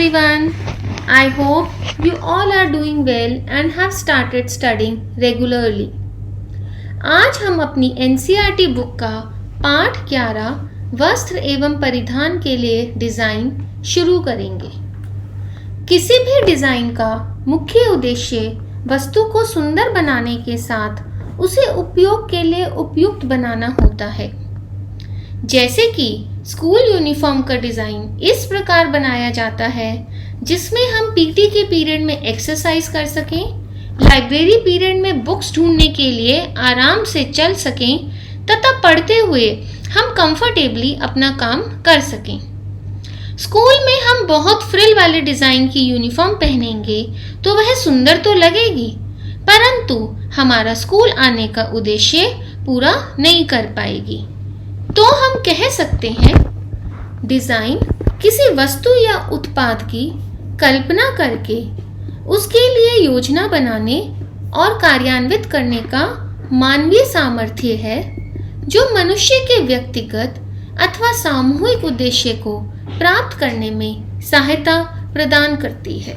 everyone. I hope you all are doing well and have started studying regularly. आज हम अपनी NCERT book का पाठ 11 वस्त्र एवं परिधान के लिए डिज़ाइन शुरू करेंगे। किसी भी डिज़ाइन का मुख्य उद्देश्य वस्तु को सुंदर बनाने के साथ उसे उपयोग के लिए उपयुक्त बनाना होता है। जैसे कि स्कूल यूनिफॉर्म का डिज़ाइन इस प्रकार बनाया जाता है जिसमें हम पीटी के पीरियड में एक्सरसाइज कर सकें, लाइब्रेरी पीरियड में बुक्स ढूंढने के लिए आराम से चल सकें तथा पढ़ते हुए हम कंफर्टेबली अपना काम कर सकें। स्कूल में हम बहुत फ्रिल वाले डिज़ाइन की यूनिफॉर्म पहनेंगे तो वह सुंदर तो लगेगी, परंतु हमारा स्कूल आने का उद्देश्य पूरा नहीं कर पाएगी। तो हम कह सकते हैं डिज़ाइन किसी वस्तु या उत्पाद की कल्पना करके उसके लिए योजना बनाने और कार्यान्वित करने का मानवीय सामर्थ्य है जो मनुष्य के व्यक्तिगत अथवा सामूहिक उद्देश्य को प्राप्त करने में सहायता प्रदान करती है।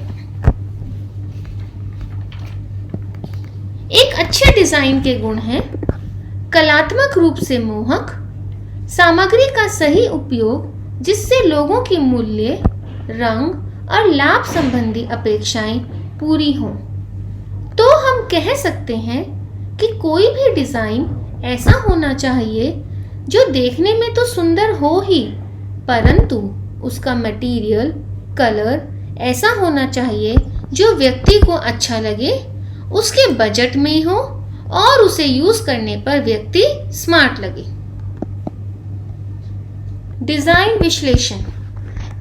एक अच्छे डिज़ाइन के गुण हैं कलात्मक रूप से मोहक, सामग्री का सही उपयोग जिससे लोगों की मूल्य, रंग और लाभ संबंधी अपेक्षाएं पूरी हों। तो हम कह सकते हैं कि कोई भी डिज़ाइन ऐसा होना चाहिए जो देखने में तो सुंदर हो ही, परंतु उसका मटेरियल, कलर ऐसा होना चाहिए जो व्यक्ति को अच्छा लगे, उसके बजट में हो और उसे यूज करने पर व्यक्ति स्मार्ट लगे। डिज़ाइन विश्लेषण।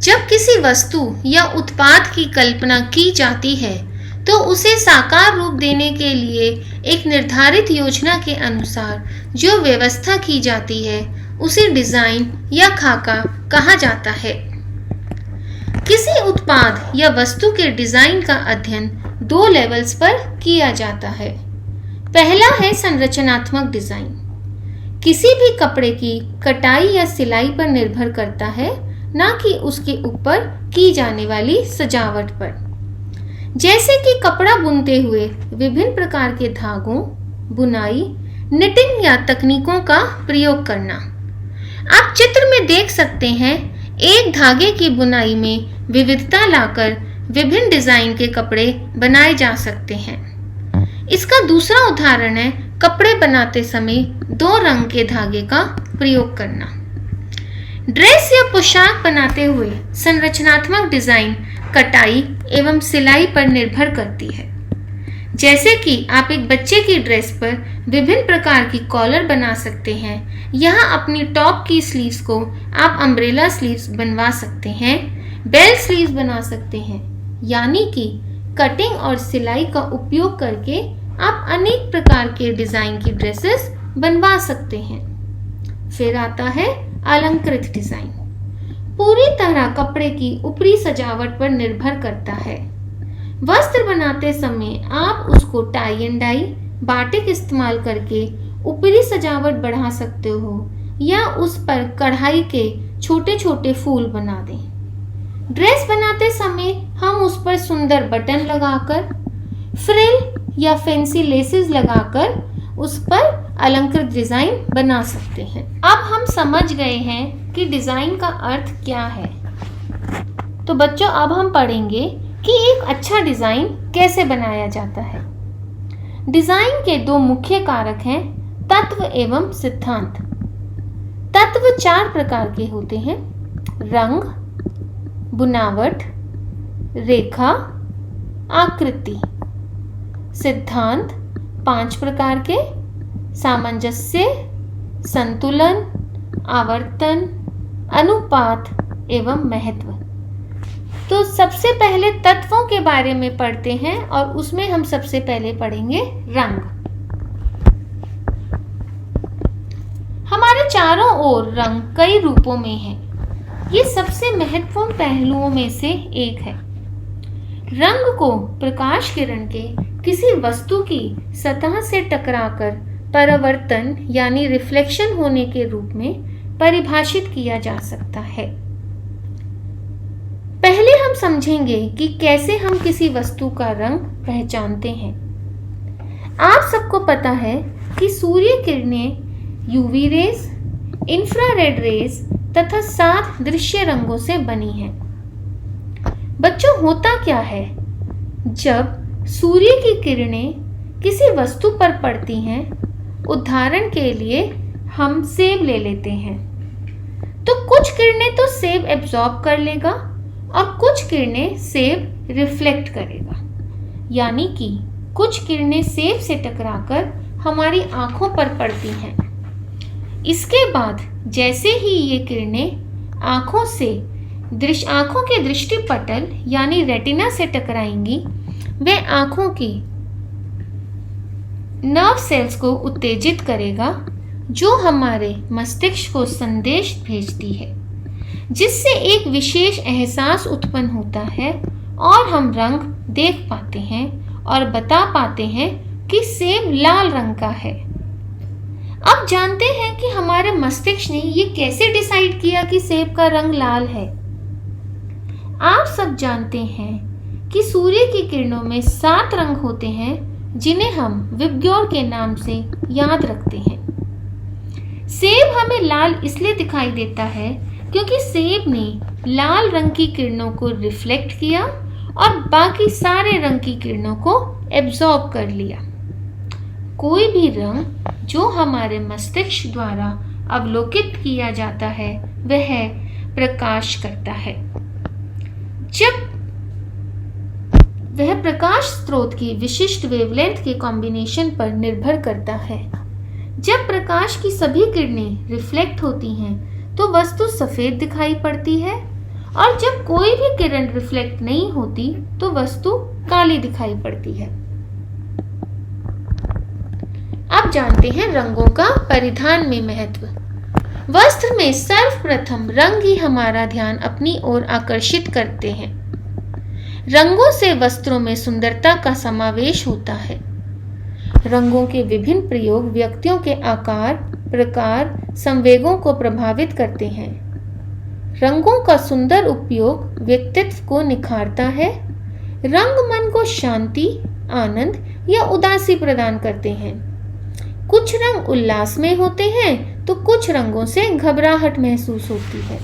जब किसी वस्तु या उत्पाद की कल्पना की जाती है तो उसे साकार रूप देने के लिए एक निर्धारित योजना के अनुसार जो व्यवस्था की जाती है उसे डिज़ाइन या खाका कहा जाता है। किसी उत्पाद या वस्तु के डिज़ाइन का अध्ययन 2 लेवल्स पर किया जाता है। पहला है संरचनात्मक डिज़ाइन। किसी भी कपड़े की कटाई या सिलाई पर निर्भर करता है, ना कि उसके ऊपर की जाने वाली सजावट पर। जैसे कि कपड़ा बुनते हुए विभिन्न प्रकार के धागों, बुनाई, निटिंग या तकनीकों का प्रयोग करना। आप चित्र में देख सकते हैं एक धागे की बुनाई में विविधता लाकर विभिन्न डिज़ाइन के कपड़े बनाए जा सकते हैं। इसका दूसरा उदाहरण है कपड़े बनाते समय 2 रंग के धागे का प्रयोग करना। ड्रेस या पोशाक बनाते हुए संरचनात्मक डिज़ाइन कटाई एवं सिलाई पर निर्भर करती है। जैसे कि आप एक बच्चे की ड्रेस पर विभिन्न प्रकार की कॉलर बना सकते हैं। यहाँ अपनी टॉप की स्लीव्स को आप अम्ब्रेला स्लीव्स बनवा सकते हैं, बेल स्लीव्स बना सकते हैं। यानी कि कटिंग और सिलाई का उपयोग करके आप अनेक प्रकार के डिज़ाइन की ड्रेसेस बनवा सकते हैं। फिर आता है अलंकृत डिज़ाइन। पूरी तरह कपड़े की ऊपरी सजावट पर निर्भर करता है। वस्त्र बनाते समय आप उसको टाई एंड डाई, बाटिक इस्तेमाल करके ऊपरी सजावट बढ़ा सकते हो या उस पर कढ़ाई के छोटे छोटे फूल बना दें। ड्रेस बनाते समय हम उस पर सुंदर बटन लगाकर, फ्रिल या फैंसी लेसेस लगाकर उस पर अलंकृत डिज़ाइन बना सकते हैं। अब हम समझ गए हैं कि डिज़ाइन का अर्थ क्या है। तो बच्चों अब हम पढ़ेंगे कि एक अच्छा डिज़ाइन कैसे बनाया जाता है। डिज़ाइन के 2 मुख्य कारक हैं तत्व एवं सिद्धांत। तत्व 4 प्रकार के होते हैं: रंग, बुनावट, रेखा, आकृति। सिद्धांत 5 प्रकार के: सामंजस्य, संतुलन, आवर्तन, अनुपात एवं महत्व। तो सबसे पहले तत्वों के बारे में पढ़ते हैं और उसमें हम सबसे पहले पढ़ेंगे रंग। हमारे चारों ओर रंग कई रूपों में है। ये सबसे महत्वपूर्ण पहलुओं में से एक है। रंग को प्रकाश किरण के किसी वस्तु की सतह से टकराकर परावर्तन यानी रिफ्लेक्शन होने के रूप में परिभाषित किया जा सकता है। पहले हम समझेंगे कि कैसे हम किसी वस्तु का रंग पहचानते हैं। आप सबको पता है कि सूर्य किरणें यूवी रेज, इंफ्रारेड रेज तथा 7 दृश्य रंगों से बनी हैं। बच्चों, होता क्या है? जब सूर्य की किरणें किसी वस्तु पर पड़ती हैं, उदाहरण के लिए हम सेब ले लेते हैं, तो कुछ किरणें तो सेब एब्जॉर्ब कर लेगा और कुछ किरणें सेब रिफ्लेक्ट करेगा, यानी कि कुछ किरणें सेब से टकराकर हमारी आंखों पर पड़ती हैं। इसके बाद जैसे ही ये किरणें आंखों के दृष्टिपटल यानी रेटिना से टकराएंगी, वे आंखों की नर्व सेल्स को उत्तेजित करेगा, जो हमारे मस्तिष्क को संदेश भेजती है, जिससे एक विशेष एहसास उत्पन्न होता है और हम रंग देख पाते हैं और बता पाते हैं कि सेब लाल रंग का है। अब जानते हैं कि हमारे मस्तिष्क ने ये कैसे डिसाइड किया कि सेब का रंग लाल है। आप सब जानते हैं कि सूर्य की किरणों में 7 रंग होते हैं, जिन्हें हम विबग्योर के नाम से याद रखते हैं। सेब हमें लाल इसलिए दिखाई देता है क्योंकि सेब ने लाल रंग की किरणों को रिफ्लेक्ट किया और बाकी सारे रंग की किरणों को एब्जॉर्ब कर लिया। कोई भी रंग जो हमारे मस्तिष्क द्वारा अवलोकित किया जाता है, वह प्रकाश करता है। जब वह प्रकाश स्रोत की विशिष्ट वेवलेंथ के कॉम्बिनेशन पर निर्भर करता है। जब प्रकाश की सभी किरणें रिफ्लेक्ट होती हैं, तो वस्तु सफेद दिखाई पड़ती है, और जब कोई भी किरण रिफ्लेक्ट नहीं होती, तो वस्तु काली दिखाई पड़ती है। अब जानते हैं रंगों का परिधान में महत्व। वस्त्र में सर्वप्रथम रंग ही हमारा ध्यान अपनी ओर आकर्षित करते हैं। रंगों से वस्त्रों में सुंदरता का समावेश होता है। रंगों के विभिन्न प्रयोग व्यक्तियों के आकार, प्रकार, संवेगों को प्रभावित करते हैं। रंगों का सुंदर उपयोग व्यक्तित्व को निखारता है। रंग मन को शांति, आनंद या उदासी प्रदान करते हैं। कुछ रंग उल्लास में होते हैं, तो कुछ रंगों से घबराहट महसूस होती है।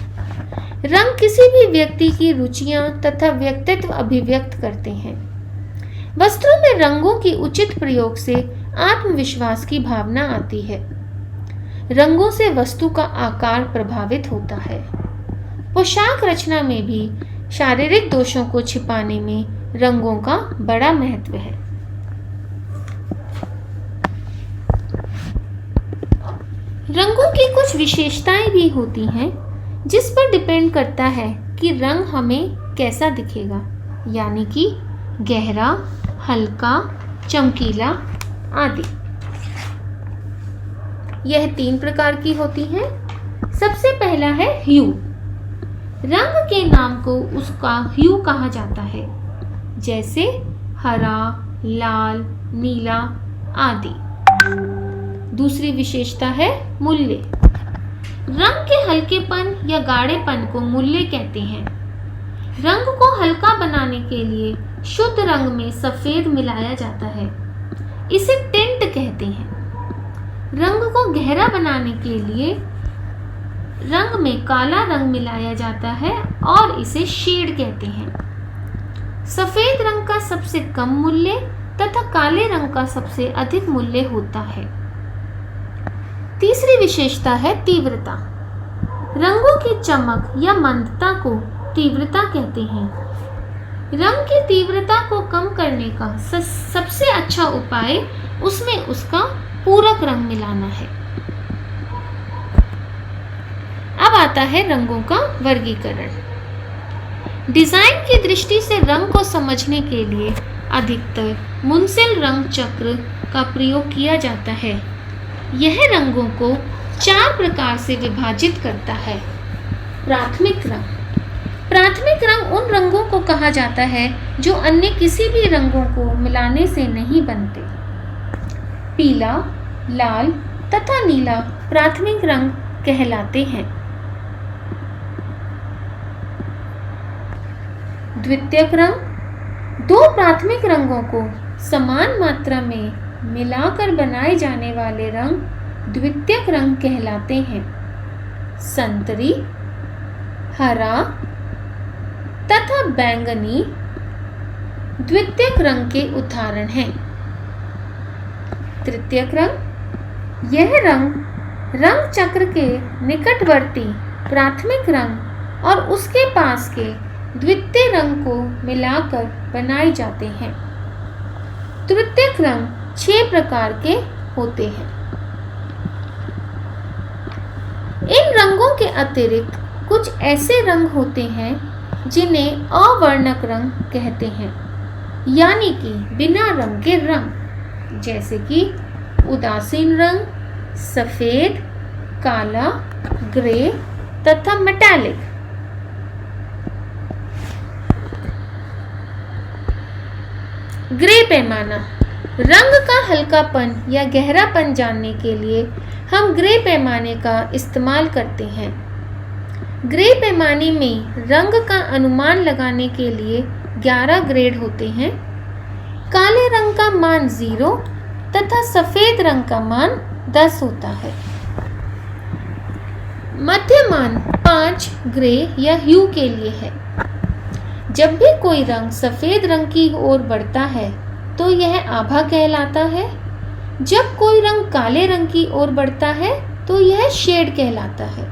रंग किसी भी व्यक्ति की रुचियां तथा व्यक्तित्व अभिव्यक्त करते हैं। वस्त्रों में रंगों की उचित प्रयोग से आत्मविश्वास की भावना आती है। रंगों से वस्तु का आकार प्रभावित होता है। पोशाक रचना में भी शारीरिक दोषों को छिपाने में रंगों का बड़ा महत्व है। रंगों की कुछ विशेषताएं भी होती हैं, जिस पर डिपेंड करता है कि रंग हमें कैसा दिखेगा, यानी कि गहरा, हल्का, चमकीला आदि। यह 3 प्रकार की होती हैं। सबसे पहला है ह्यू। रंग के नाम को उसका ह्यू कहा जाता है, जैसे हरा, लाल, नीला आदि। दूसरी विशेषता है मूल्य। रंग के हल्केपन या गाढ़ेपन को मूल्य कहते हैं। रंग को हल्का बनाने के लिए शुद्ध रंग में सफेद मिलाया जाता है, इसे टिंट कहते हैं। रंग को गहरा बनाने के लिए रंग में काला रंग मिलाया जाता है और इसे शेड कहते हैं। सफेद रंग का सबसे कम मूल्य तथा काले रंग का सबसे अधिक मूल्य होता है। तीसरी विशेषता है तीव्रता। रंगों की चमक या मंदता को तीव्रता कहते हैं। रंग की तीव्रता को कम करने का सबसे अच्छा उपाय उसमें उसका पूरक रंग मिलाना है। अब आता है रंगों का वर्गीकरण। डिजाइन की दृष्टि से रंग को समझने के लिए अधिकतर मुंसिल रंग चक्र का प्रयोग किया जाता है। यह रंगों को 4 प्रकार से विभाजित करता है। प्राथमिक रंग। प्राथमिक रंग उन रंगों को कहा जाता है जो अन्य किसी भी रंगों को मिलाने से नहीं बनते। पीला, लाल तथा नीला प्राथमिक रंग कहलाते हैं। द्वितीयक रंग, दो प्राथमिक रंगों को समान मात्रा में मिलाकर बनाए जाने वाले रंग द्वितीयक रंग कहलाते हैं। संतरी, हरा तथा बैंगनी द्वितीयक रंग के उदाहरण हैं। तृतीयक रंग, यह रंग चक्र के निकटवर्ती प्राथमिक रंग और उसके पास के द्वितीय रंग को मिलाकर बनाए जाते हैं। तृतीयक रंग 6 प्रकार के होते हैं। इन रंगों के अतिरिक्त कुछ ऐसे रंग होते हैं जिन्हें अवर्णक रंग कहते हैं, यानी कि बिना रंग के रंग, जैसे कि उदासीन रंग, सफेद, काला, ग्रे तथा मेटालिक। ग्रे पैमाना, रंग का हल्कापन या गहरापन जानने के लिए हम ग्रे पैमाने का इस्तेमाल करते हैं। ग्रे पैमाने में रंग का अनुमान लगाने के लिए 11 ग्रेड होते हैं। काले रंग का मान 0 तथा सफेद रंग का मान 10 होता है। मध्य मान 5 ग्रे या ह्यू के लिए है। जब भी कोई रंग सफेद रंग की ओर बढ़ता है तो यह आभा कहलाता है। जब कोई रंग काले रंग की ओर बढ़ता है तो यह शेड कहलाता है।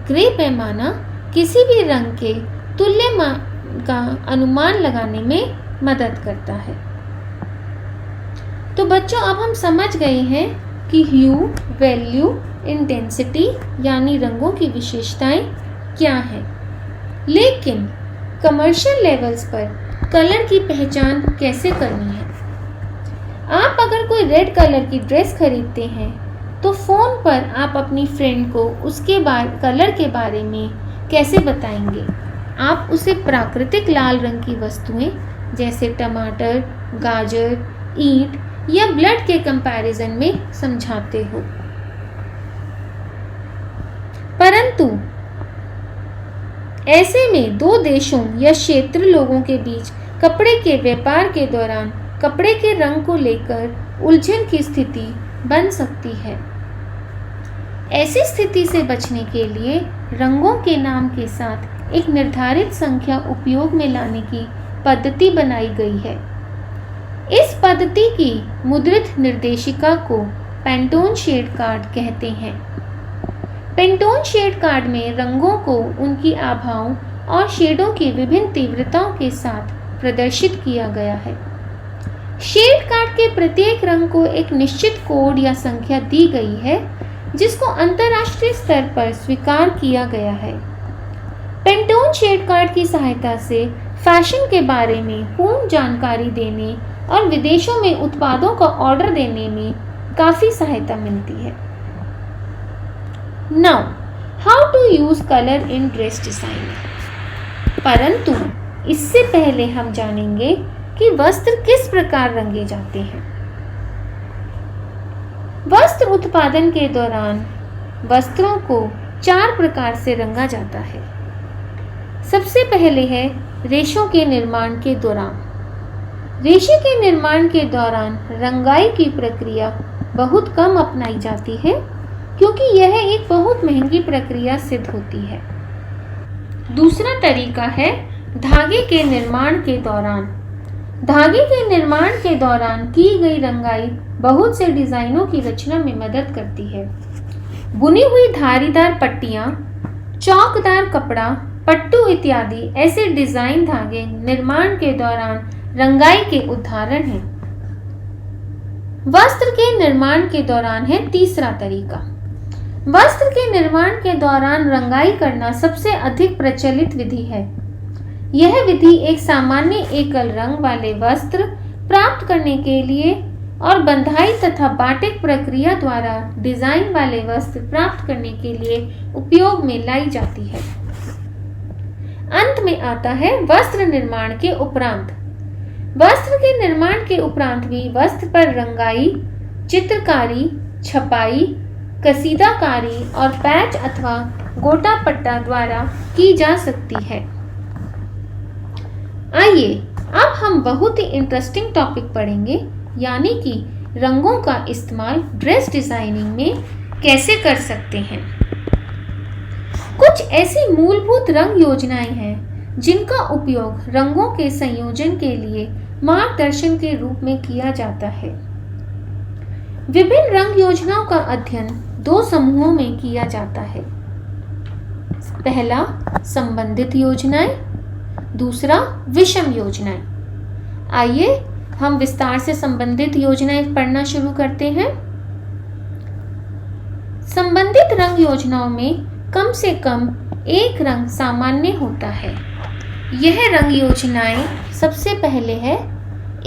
ग्रे पैमाना किसी भी रंग के तुल्य मान का अनुमान लगाने में मदद करता है। तो बच्चों, अब हम समझ गए हैं कि ह्यू, वैल्यू, इंटेंसिटी यानी रंगों की विशेषताएं क्या हैं। लेकिन कमर्शियल लेवल्स पर कलर की पहचान कैसे करनी है? आप अगर कोई रेड कलर की ड्रेस खरीदते हैं तो फोन पर आप अपनी फ्रेंड को उसके कलर के बारे में कैसे बताएंगे? आप उसे प्राकृतिक लाल रंग की वस्तुएं जैसे टमाटर, गाजर, ईंट या ब्लड के कंपैरिजन में समझाते हो। परंतु ऐसे में दो देशों या क्षेत्र लोगों के बीच कपड़े के व्यापार के दौरान कपड़े के रंग को लेकर उलझन की स्थिति बन सकती है। ऐसी स्थिति से बचने के लिए रंगों के नाम के साथ एक निर्धारित संख्या उपयोग में लाने की पद्धति बनाई गई है। इस पद्धति की मुद्रित निर्देशिका को पैंटोन शेड कार्ड कहते हैं। पैंटोन शेड कार्ड में रंगों को उनकी आभाओं और शेडों की विभिन्न तीव्रताओं के साथ प्रदर्शित किया गया है। शेड कार्ड के प्रत्येक रंग को एक निश्चित कोड या संख्या दी गई है जिसको अंतर्राष्ट्रीय स्तर पर स्वीकार किया गया है। पैंटोन शेड कार्ड की सहायता से फैशन के बारे में पूर्ण जानकारी देने और विदेशों में उत्पादों का ऑर्डर देने में काफी सहायता मिलती है। Now, how to use colour in dress design. परंतु इससे पहले हम जानेंगे कि वस्त्र किस प्रकार रंगे जाते हैं। वस्त्र उत्पादन के दौरान वस्त्रों को 4 प्रकार से रंगा जाता है। सबसे पहले है रेशों के निर्माण के दौरान। रेशे के निर्माण के दौरान रंगाई की प्रक्रिया बहुत कम अपनाई जाती है क्योंकि यह एक बहुत महंगी प्रक्रिया सिद्ध होती है। दूसरा तरीका है धागे के निर्माण के दौरान। धागे के निर्माण के दौरान की गई रंगाई बहुत से डिजाइनों की रचना में मदद करती है। बुनी हुई धारीदार पट्टियां, चौकदार कपड़ा, पट्टू इत्यादि ऐसे डिजाइन धागे निर्माण के दौरान रंगाई के उदाहरण हैं। वस्त्र के निर्माण के दौरान है तीसरा तरीका। वस्त्र के निर्माण के दौरान रंगाई करना सबसे अधिक प्रचलित विधि है। यह विधि एक सामान्य एकल रंग वाले वस्त्र प्राप्त करने के लिए और बंधाई तथा बाटिक प्रक्रिया द्वारा डिजाइन वाले वस्त्र प्राप्त करने के लिए उपयोग में लाई जाती है। अंत में आता है वस्त्र निर्माण के उपरांत। वस्त्र के निर्माण के उपरांत भी वस्त्र पर रंगाई, चित्रकारी, छपाई, कसीदाकारी और पैच अथवा गोटा पट्टा द्वारा की जा सकती है। आइए अब हम बहुत ही इंटरेस्टिंग टॉपिक पढ़ेंगे, यानी कि रंगों का इस्तेमाल ड्रेस डिजाइनिंग में कैसे कर सकते हैं। कुछ ऐसी मूलभूत रंग योजनाएं हैं जिनका उपयोग रंगों के संयोजन के लिए मार्गदर्शन के रूप में किया जाता है। विभिन्न रंग योजनाओं का अध्ययन दो समूहों में किया जाता है। पहला संबंधित योजनाएं, दूसरा विषम योजनाएं। आइए हम विस्तार से संबंधित योजनाएं पढ़ना शुरू करते हैं। संबंधित रंग योजनाओं में कम से कम एक रंग सामान्य होता है। यह रंग योजनाएं सबसे पहले है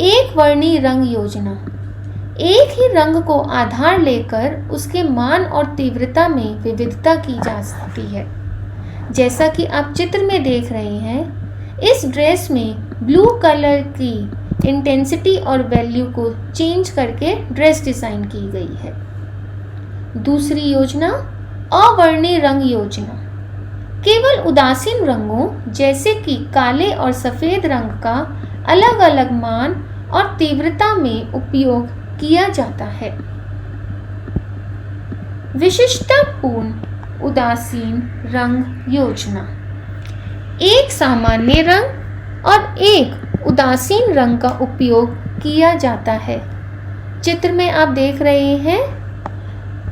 एक वर्णी रंग योजना। एक ही रंग को आधार लेकर उसके मान और तीव्रता में विविधता की जा सकती है। जैसा कि आप चित्र में देख रहे हैं, इस ड्रेस में ब्लू कलर की इंटेंसिटी और वैल्यू को चेंज करके ड्रेस डिजाइन की गई है। दूसरी योजना अवर्णी रंग योजना। केवल उदासीन रंगों जैसे कि काले और सफेद रंग का अलग अलग मान और तीव्रता में उपयोग किया जाता है। विशिष्टतापूर्ण उदासीन रंग योजना। एक सामान्य रंग और एक उदासीन रंग का उपयोग किया जाता है। चित्र में आप देख रहे हैं,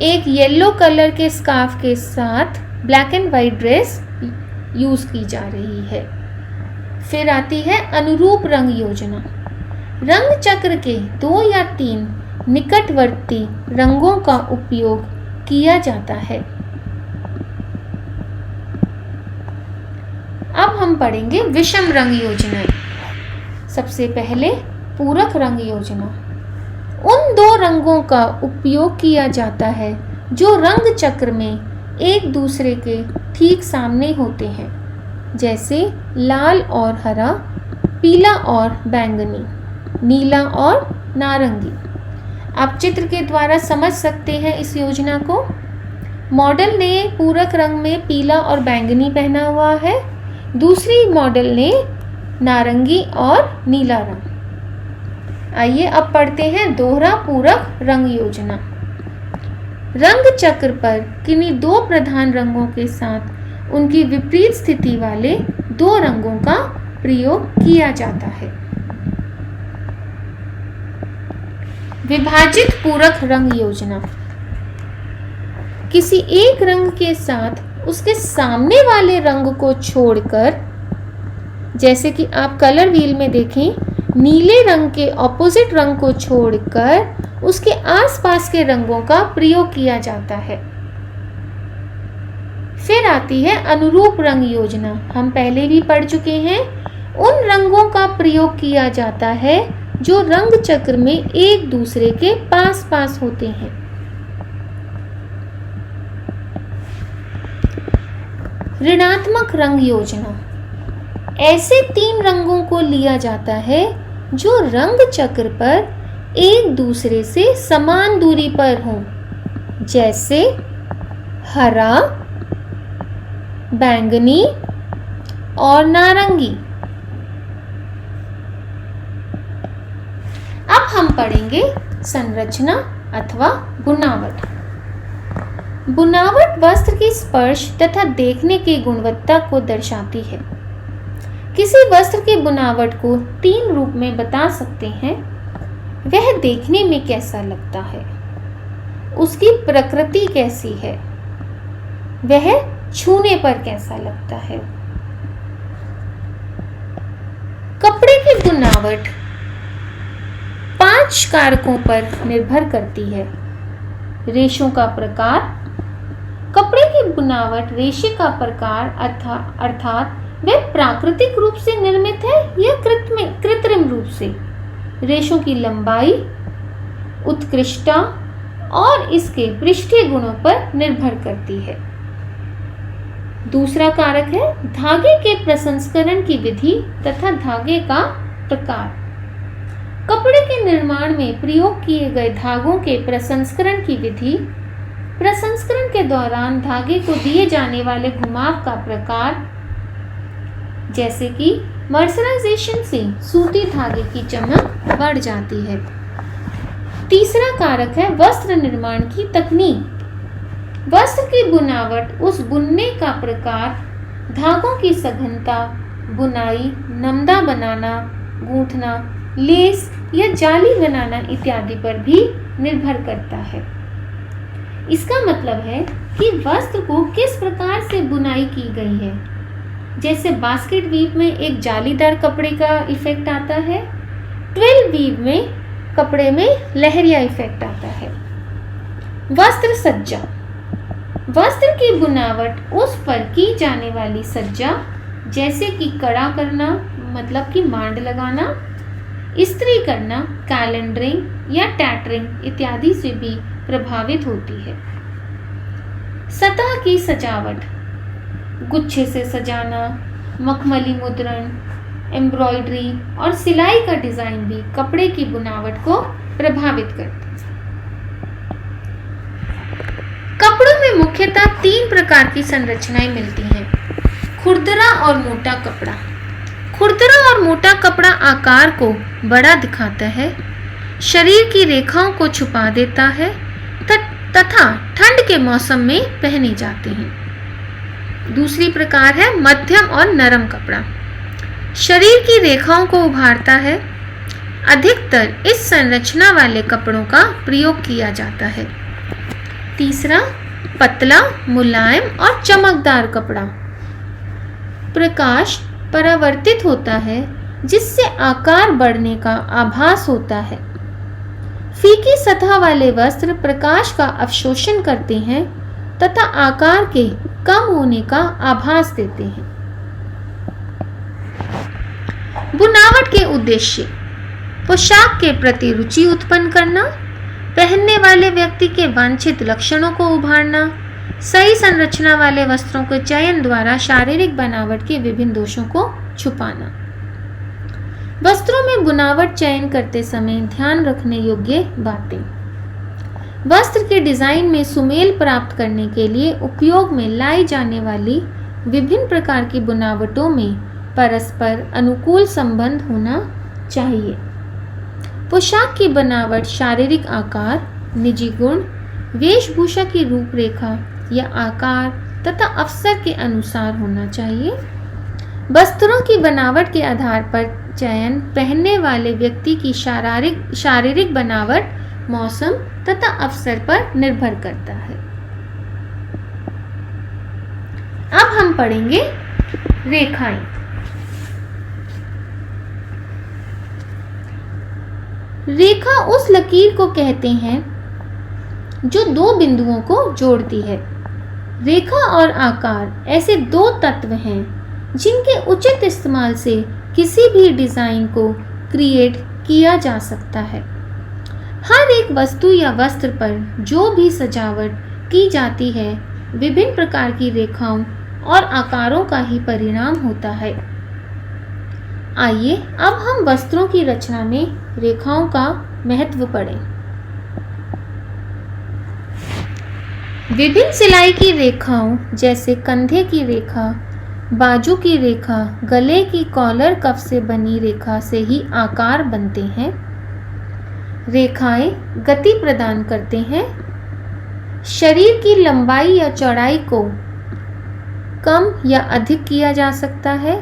एक येलो कलर के स्कार्फ के साथ black and white dress use की जा रही है। फिर आती है अनुरूप रंग योजना। रंग चक्र के 2 या 3 निकटवर्ती रंगों का उपयोग किया जाता है। अब हम पढ़ेंगे विषम रंग योजनाएं। सबसे पहले पूरक रंग योजना। उन 2 रंगों का उपयोग किया जाता है जो रंग चक्र में एक दूसरे के ठीक सामने होते हैं, जैसे लाल और हरा, पीला और बैंगनी, नीला और नारंगी। आप चित्र के द्वारा समझ सकते हैं इस योजना को। मॉडल ने पूरक रंग में पीला और बैंगनी पहना हुआ है, दूसरी मॉडल ने नारंगी और नीला रंग। आइए अब पढ़ते हैं दोहरा पूरक रंग योजना। रंग चक्र पर किन्हीं 2 प्रधान रंगों के साथ उनकी विपरीत स्थिति वाले 2 रंगों का प्रयोग किया जाता है। विभाजित पूरक रंग योजना। किसी एक रंग के साथ उसके सामने वाले रंग को छोड़कर, जैसे कि आप कलर व्हील में देखें, नीले रंग के ऑपोजिट रंग को छोड़कर उसके आसपास के रंगों का प्रयोग किया जाता है। फिर आती है अनुरूप रंग योजना। हम पहले भी पढ़ चुके हैं। उन रंगों का प्रयोग किया जाता है जो रंग चक्र में एक दूसरे के पास पास होते हैं। ऋणात्मक रंग योजना। ऐसे 3 रंगों को लिया जाता है जो रंग चक्र पर एक दूसरे से समान दूरी पर हों, जैसे हरा, बैंगनी और नारंगी। अब हम पढ़ेंगे संरचना अथवा बुनावट। बुनावट वस्त्र की स्पर्श तथा देखने की गुणवत्ता को दर्शाती है। किसी वस्त्र की बुनावट को 3 रूप में बता सकते हैं। वह देखने में कैसा लगता है, उसकी प्रकृति कैसी है, वह छूने पर कैसा लगता है। कपड़े की बुनावट 5 कारकों पर निर्भर करती है। रेशों का प्रकार। कपड़े की बुनावट रेशे का प्रकार अर्थात वह प्राकृतिक रूप से निर्मित है या कृत्रिम रूप से। रेशों की लंबाई, उत्कृष्टता और इसके पृष्ठीय गुणों पर निर्भर करती है। दूसरा कारक है धागे के प्रसंस्करण की विधि तथा धागे का प्रकार। कपड़े के निर्माण में प्रयोग किए गए धागों के प्रसंस्करण की विधि, प्रसंस्करण के दौरान धागे को दिए जाने वाले घुमाव का प्रकार, जैसे कि मर्सराइजेशन से सूती धागे की चमक बढ़ जाती है। तीसरा कारक है वस्त्र निर्माण की तकनीक। वस्त्र की बनावट, उस बुनने का प्रकार, धागों की सघनता, बुनाई, नमदा बनाना, गूंथना, लेस या जाली बनाना इत्यादि पर भी निर्भर करता है। इसका मतलब है कि वस्त्र को किस प्रकार से बुनाई की गई है। जैसे बास्केट वीव में एक जालीदार कपड़े का इफेक्ट आता है, ट्विल वीव में कपड़े में लहरिया इफेक्ट आता है। वस्त्र सज्जा, वस्त्र की बुनावट, उस पर की जाने वाली सज्जा, जैसे कि कड़ा करना मतलब कि मांड लगाना, इस्त्री करना, कैलेंडरिंग या टैटरिंग इत्यादि से भी प्रभावित होती है। सतह की सजावट, गुच्छे से सजाना, मखमली मुद्रण, एम्ब्रॉयडरी और सिलाई का डिजाइन भी कपड़े की बुनावट को प्रभावित करता है। कपड़ों में मुख्यतः 3 प्रकार की संरचनाएं मिलती हैं। खुरदरा और मोटा कपड़ा। खुरदरा और मोटा कपड़ा आकार को बड़ा दिखाता है, शरीर की रेखाओं को छुपा देता है तथा ठंड के मौसम में पहने जाते हैं। दूसरी प्रकार है मध्यम और नरम कपड़ा। शरीर की रेखाओं को उभारता है। अधिकतर इस संरचना वाले कपड़ों का प्रयोग किया जाता है। तीसरा, पतला, मुलायम और चमकदार कपड़ा। प्रकाश परावर्तित होता है जिससे आकार बढ़ने का आभास होता है। फीकी सतह वाले वस्त्र प्रकाश का अवशोषण करते हैं तथा आकार के कम होने का आभास देते हैं। बुनावट के उद्देश्य: पोशाक के प्रति रुचि उत्पन्न करना, पहनने वाले व्यक्ति के वांछित लक्षणों को उभारना, सही संरचना वाले वस्त्रों के चयन द्वारा शारीरिक बनावट के विभिन्न दोषों को छुपाना। वस्त्रों में बुनावट चयन करते समय ध्यान रखने योग्य बातें: वस्त्र के डिजाइन में सुमेल प्राप्त करने के लिए उपयोग में लाई जाने वाली विभिन्न प्रकार की बुनावटों में परस्पर अनुकूल संबंध होना चाहिए। पोशाक की बनावट शारीरिक आकार, निजी गुण, वेशभूषा की रूपरेखा या आकार तथा अवसर के अनुसार होना चाहिए। वस्त्रों की बनावट के आधार पर चयन पहनने वाले व्यक्ति की शारीरिक बनावट, मौसम तथा अवसर पर निर्भर करता है। अब हम पढ़ेंगे रेखाएं। रेखा उस लकीर को कहते हैं जो 2 बिंदुओं को जोड़ती है। रेखा और आकार ऐसे 2 तत्व हैं जिनके उचित इस्तेमाल से किसी भी डिजाइन को क्रिएट किया जा सकता है। हर एक वस्तु या वस्त्र पर जो भी सजावट की जाती है विभिन्न प्रकार की रेखाओं और आकारों का ही परिणाम होता है। आइए अब हम वस्त्रों की रचना में रेखाओं का महत्व पढ़ें। विभिन्न सिलाई की रेखाओं जैसे कंधे की रेखा, बाजू की रेखा, गले की कॉलर कफ से बनी रेखा से ही आकार बनते हैं। रेखाएं गति प्रदान करते हैं। शरीर की लंबाई या चौड़ाई को कम या अधिक किया जा सकता है।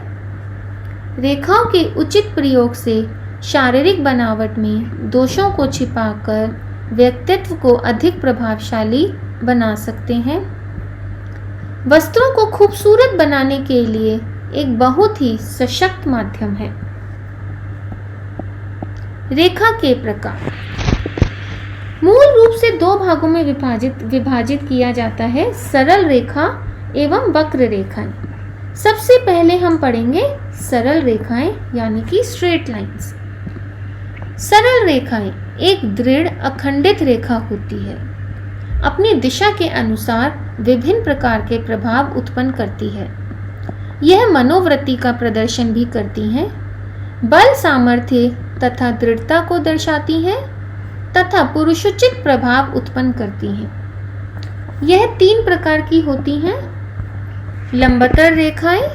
रेखाओं के उचित प्रयोग से शारीरिक बनावट में दोषों को छिपाकर व्यक्तित्व को अधिक प्रभावशाली बना सकते हैं। वस्त्रों को खूबसूरत बनाने के लिए एक बहुत ही सशक्त माध्यम है। रेखा के प्रकार मूल रूप से 2 भागों में विभाजित किया जाता है, सरल रेखा एवं वक्र रेखाएं। सबसे पहले हम पढ़ेंगे सरल रेखाएं यानी कि स्ट्रेट लाइंस। सरल रेखाएं एक दृढ़ अखंडित रेखा होती है। अपनी दिशा के अनुसार विभिन्न प्रकार के प्रभाव उत्पन्न करती है। यह मनोवृत्ति का प्रदर्शन भी करती हैं, बल, सामर्थ्य तथा दृढ़ता को दर्शाती हैं तथा पुरुषोचित प्रभाव उत्पन्न करती हैं। यह 3 प्रकार की होती हैं: लंबतर रेखाएं,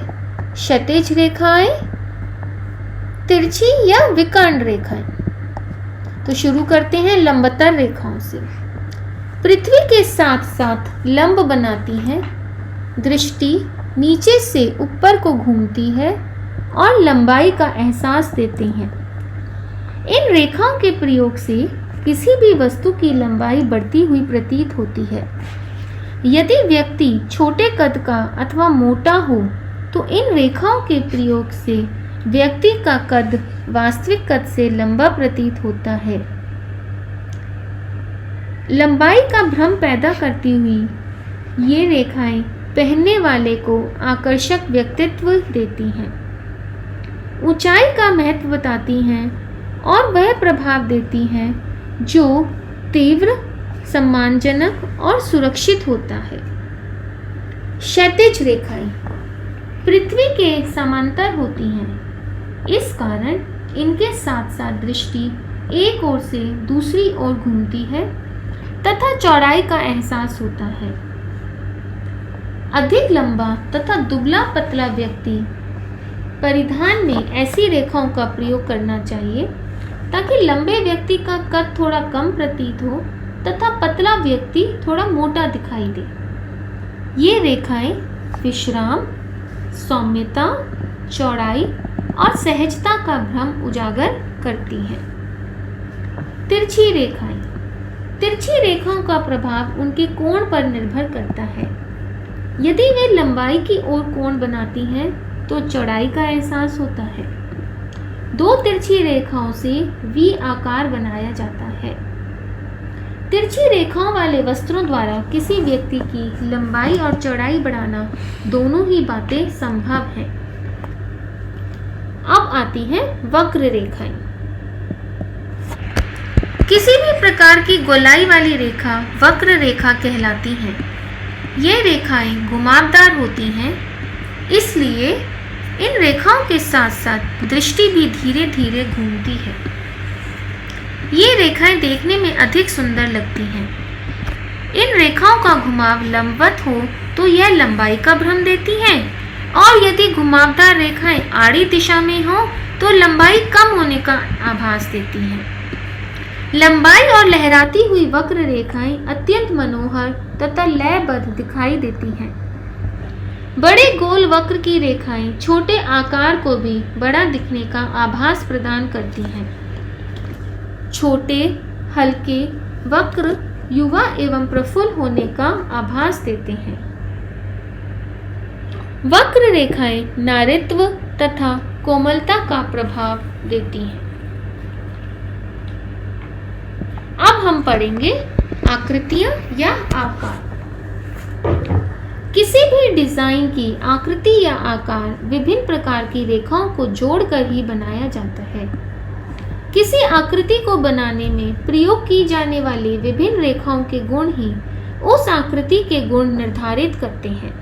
क्षैतिज रेखाएं तिरछी या विकर्ण रेखाएं। तो शुरू करते हैं लंबतर रेखाओं से। पृथ्वी के साथ साथ लंब बनाती हैं, दृष्टि नीचे से ऊपर को घूमती है और लंबाई का एहसास देती हैं। इन रेखाओं के प्रयोग से किसी भी वस्तु की लंबाई बढ़ती हुई प्रतीत होती है। यदि व्यक्ति छोटे कद का अथवा मोटा हो तो इन रेखाओं के प्रयोग से व्यक्ति का कद वास्तविक कद से लंबा प्रतीत होता है। लंबाई का भ्रम पैदा करती हुई ये रेखाएं पहनने वाले को आकर्षक व्यक्तित्व देती हैं, ऊंचाई का महत्व बताती हैं और वह प्रभाव देती हैं जो तीव्र, सम्मानजनक और सुरक्षित होता है। क्षैतिज रेखाएं पृथ्वी के समांतर होती हैं, इस कारण इनके साथ साथ दृष्टि एक ओर से दूसरी ओर घूमती है तथा चौड़ाई का एहसास होता है। अधिक लंबा तथा दुबला पतला व्यक्ति परिधान में ऐसी रेखाओं का प्रयोग करना चाहिए ताकि लंबे व्यक्ति का कद थोड़ा कम प्रतीत हो तथा पतला व्यक्ति थोड़ा मोटा दिखाई दे। ये रेखाएं विश्राम, सौम्यता, चौड़ाई और सहजता का भ्रम उजागर करती हैं। तिरछी रेखाएं तिरछी रेखाओं का प्रभाव उनके कोण पर निर्भर करता है। यदि वे लंबाई की ओर कोण बनाती हैं तो चौड़ाई का एहसास होता है। दो तिरछी रेखाओं से वी आकार बनाया जाता है। तिरछी रेखाओं वाले वस्त्रों द्वारा किसी व्यक्ति की लंबाई और चौड़ाई बढ़ाना दोनों ही बातें संभव हैं। अब आती हैं वक्र रेखाएं। किसी भी प्रकार की गोलाई वाली रेखा वक्र रेखा कहलाती है। ये रेखाएं घुमावदार होती हैं, इसलिए इन रेखाओं के साथ साथ दृष्टि भी धीरे धीरे घूमती है। ये रेखाएं देखने में अधिक सुंदर लगती हैं। इन रेखाओं का घुमाव लंबवत हो तो यह लंबाई का भ्रम देती हैं और यदि घुमावदार रेखाएं आड़ी दिशा में हो तो लंबाई कम होने का आभास देती हैं। लंबाई और लहराती हुई वक्र रेखाएं अत्यंत मनोहर तथा लयबद्ध दिखाई देती हैं। बड़े गोल वक्र की रेखाएं छोटे आकार को भी बड़ा दिखने का आभास प्रदान करती हैं। छोटे, हल्के वक्र युवा एवं प्रफुल्ल होने का आभास देते हैं। वक्र रेखाएं नारीत्व तथा कोमलता का प्रभाव देती हैं। अब हम पढ़ेंगे आकृतियां या आकार। किसी भी डिजाइन की आकृति या आकार विभिन्न प्रकार की रेखाओं को जोड़कर ही बनाया जाता है। किसी आकृति को बनाने में प्रयोग की जाने वाली विभिन्न रेखाओं के गुण ही उस आकृति के गुण निर्धारित करते हैं।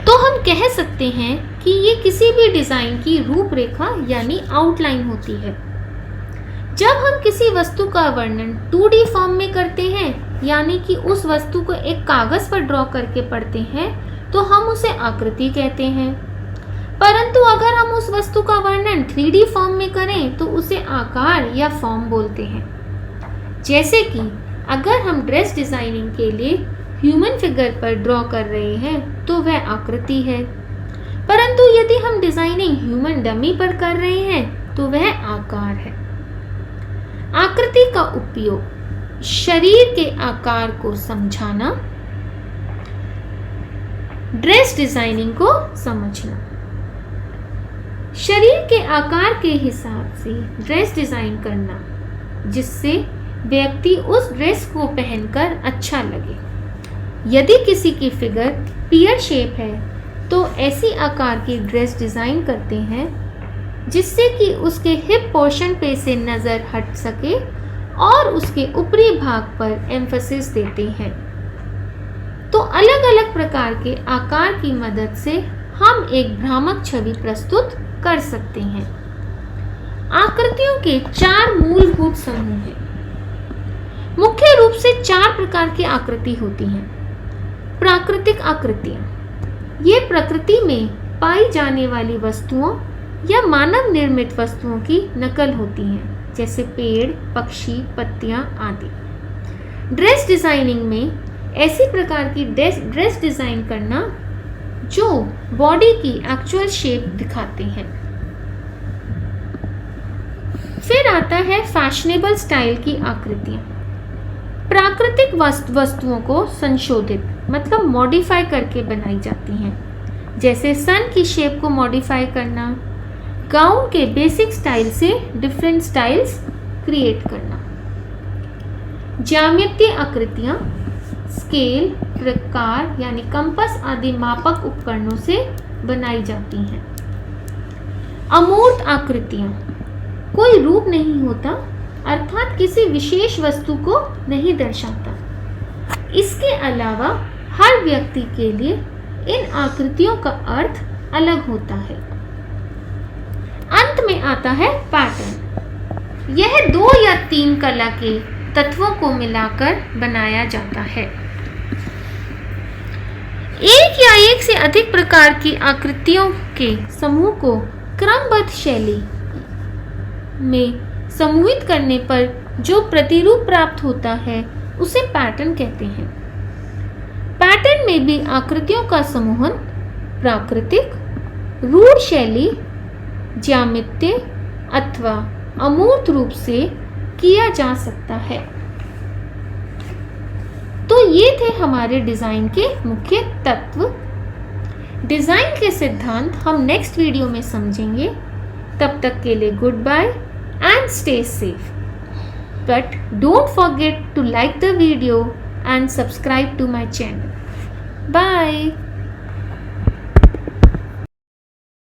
तो हम कह सकते हैं कि ये किसी भी डिजाइन की रूपरेखा यानी आउटलाइन होती है। जब हम किसी वस्तु का वर्णन 2D फॉर्म में करते हैं यानी कि उस वस्तु को एक कागज पर ड्रॉ करके पढ़ते हैं तो हम उसे आकृति कहते हैं। परंतु अगर हम उस वस्तु का वर्णन 3D फॉर्म में करें तो उसे आकार या फॉर्म बोलते हैं। जैसे कि अगर हम ड्रेस डिजाइनिंग के लिए ह्यूमन फिगर पर ड्रॉ कर रहे हैं तो वह आकृति है, परंतु यदि हम डिजाइनिंग ह्यूमन डमी पर कर रहे हैं तो वह आकार है। आकृति का उपयोग शरीर के आकार को समझाना, ड्रेस डिजाइनिंग को समझना। शरीर के आकार के हिसाब से ड्रेस डिजाइन करना जिससे व्यक्ति उस ड्रेस को पहनकर अच्छा लगे। यदि किसी की फिगर पियर शेप है तो ऐसी आकार की ड्रेस डिजाइन करते हैं जिससे कि उसके हिप पोर्शन पे से नजर हट सके और उसके ऊपरी भाग पर एम्फेसिस देते हैं। तो अलग अलग प्रकार के आकार की मदद से हम एक भ्रामक छवि प्रस्तुत कर सकते हैं। आकृतियों के 4 मूलभूत समूह हैं। मुख्य रूप से 4 प्रकार की आकृति होती हैं। प्राकृतिक आकृतियां, ये प्रकृति में पाई जाने वाली वस्तुओं या मानव निर्मित वस्तुओं की नकल होती हैं, जैसे पेड़, पक्षी, पत्तियां आदि। ड्रेस डिजाइनिंग में ऐसी प्रकार की ड्रेस डिजाइन करना जो बॉडी की एक्चुअल शेप दिखाते हैं। फिर आता है फैशनेबल स्टाइल की आकृतियां। प्राकृतिक वस्तुओं को संशोधित मतलब मॉडिफाई करके बनाई जाती हैं, जैसे सन की शेप को मॉडिफाई करना, गाउन के बेसिक स्टाइल से डिफरेंट स्टाइल्स क्रिएट करना। ज्यामितीय आकृतियां स्केल, प्रकार यानी कंपास आदि मापक उपकरणों से बनाई जाती हैं। अमूर्त आकृतियां कोई रूप नहीं होता, अर्थात किसी विशेष वस्तु को नहीं दर्शाता। इसके अलावा हर व्यक्ति के लिए इन आकृतियों का अर्थ अलग होता है। अंत में आता है पैटर्न। यह 2 या 3 कला के तत्वों को मिलाकर बनाया जाता है। एक या एक से अधिक प्रकार की आकृतियों के समूह को क्रमबद्ध शैली में समूहित करने पर जो प्रतिरूप प्राप्त होता है उसे पैटर्न कहते हैं। पैटर्न में भी आकृतियों का समूहन प्राकृतिक, रूढ़ शैली, ज्यामितीय अथवा अमूर्त रूप से किया जा सकता है। तो ये थे हमारे डिजाइन के मुख्य तत्व। डिजाइन के सिद्धांत हम नेक्स्ट वीडियो में समझेंगे। तब तक के लिए good bye and stay safe. But don't forget to like the video and subscribe to my channel. Bye.